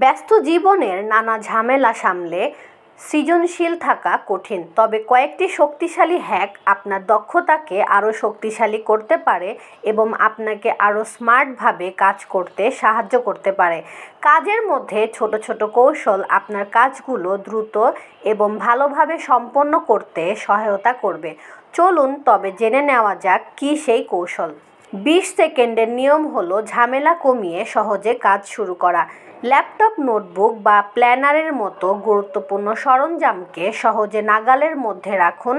ব্যস্ত জীবনের নানা ঝামেলা সামলে সৃজনশীল থাকা কঠিন, তবে কয়েকটি শক্তিশালী হ্যাক আপনার দক্ষতাকে আরও শক্তিশালী করতে পারে এবং আপনাকে আরও স্মার্টভাবে কাজ করতে সাহায্য করতে পারে। কাজের মধ্যে ছোট ছোট কৌশল আপনার কাজগুলো দ্রুত এবং ভালোভাবে সম্পন্ন করতে সহায়তা করবে। চলুন তবে জেনে নেওয়া যাক কী সেই কৌশল। 20 সেকেন্ডের নিয়ম হলো ঝামেলা কমিয়ে সহজে কাজ শুরু করা। ল্যাপটপ, নোটবুক বা প্ল্যানারের মতো গুরুত্বপূর্ণ সরঞ্জামকে সহজে নাগালের মধ্যে রাখুন,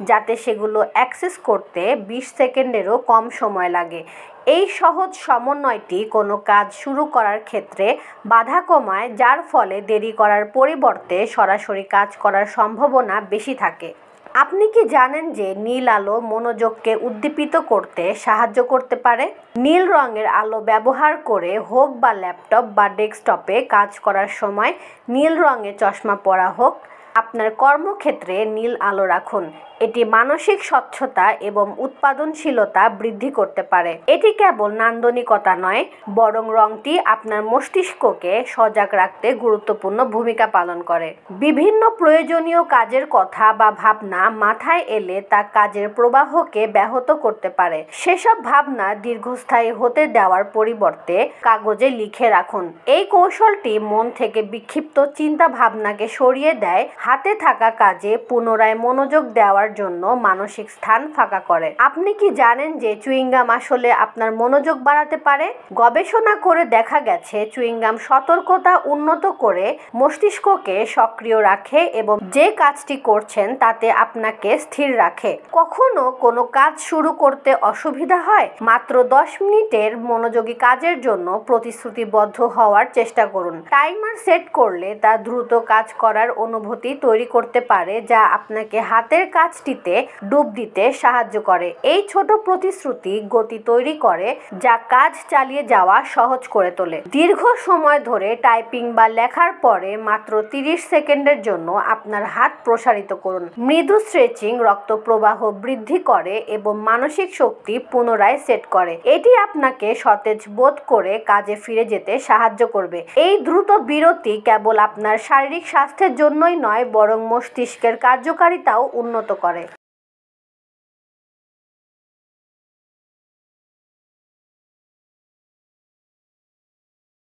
যাতে সেগুলো অ্যাক্সেস করতে 20 সেকেন্ডেরও কম সময় লাগে। এই সহজ সমন্বয়টি কোনো কাজ শুরু করার ক্ষেত্রে বাধা কমায়, যার ফলে দেরি করার পরিবর্তে সরাসরি কাজ করার সম্ভাবনা বেশি থাকে। আপনি কি জানেন যে নীল আলো মনোযোগকে উদ্দীপিত করতে সাহায্য করতে পারে? নীল রঙের আলো ব্যবহার করে হোক বা ল্যাপটপ বা ডেস্কটপে কাজ করার সময় নীল রঙের চশমা পরা হোক, আপনার কর্মক্ষেত্রে নীল আলো রাখুন। এটি মানসিক স্বচ্ছতা এবং উৎপাদনশীলতা বৃদ্ধি করতে পারে। এটি কেবল নান্দনিকতা নয়, বরং রংটি আপনার মস্তিষ্ককে সজাগ রাখতে গুরুত্বপূর্ণ ভূমিকা পালন করে। বিভিন্ন প্রয়োজনীয় কাজের কথা বা ভাবনা মাথায় এলে তা কাজের প্রবাহকে ব্যাহত করতে পারে। সেসব ভাবনা দীর্ঘস্থায়ী হতে দেওয়ার পরিবর্তে কাগজে লিখে রাখুন। এই কৌশলটি মন থেকে বিক্ষিপ্ত চিন্তা ভাবনাকে সরিয়ে দেয়, হাতে থাকা কাজে পুনরায় মনোযোগ দেওয়ার জন্য মানসিক স্থান ফাঁকা করে। আপনি কি জানেন যে চুইংগাম আসলে আপনার মনোযোগ বাড়াতে পারে? গবেষণা করে দেখা গেছে চুইংগাম সতর্কতা উন্নত করে মস্তিষ্ককে সক্রিয় রাখে এবং যে কাজটি করছেন তাতে আপনাকে স্থির রাখে। কখনো কোনো কাজ শুরু করতে অসুবিধা হয়? মাত্র 10 মিনিটের মনোযোগী কাজের জন্য প্রতিশ্রুতিবদ্ধ হওয়ার চেষ্টা করুন। টাইমার সেট করলে তা দ্রুত কাজ করার অনুভূতি তৈরি করতে পারে, যা আপনাকে হাতের কাজটিতে ডুব দিতে সাহায্য করে। এই ছোট প্রতিশ্রুতি গতি তৈরি করে, যা কাজ চালিয়ে যাওয়া সহজ করে তোলে। দীর্ঘ সময় ধরে টাইপিং বা লেখার পরে মাত্র 30 সেকেন্ডের জন্য আপনার হাত প্রসারিত করুন। মৃদু স্ট্রেচিং রক্ত প্রবাহ বৃদ্ধি করে এবং মানসিক শক্তি পুনরায় সেট করে। এটি আপনাকে সতেজ বোধ করে কাজে ফিরে যেতে সাহায্য করবে। এই দ্রুত বিরতি কেবল আপনার শারীরিক স্বাস্থ্যের জন্যই নয়, বরং মস্তিষ্কের কার্যকারিতাও উন্নত করে।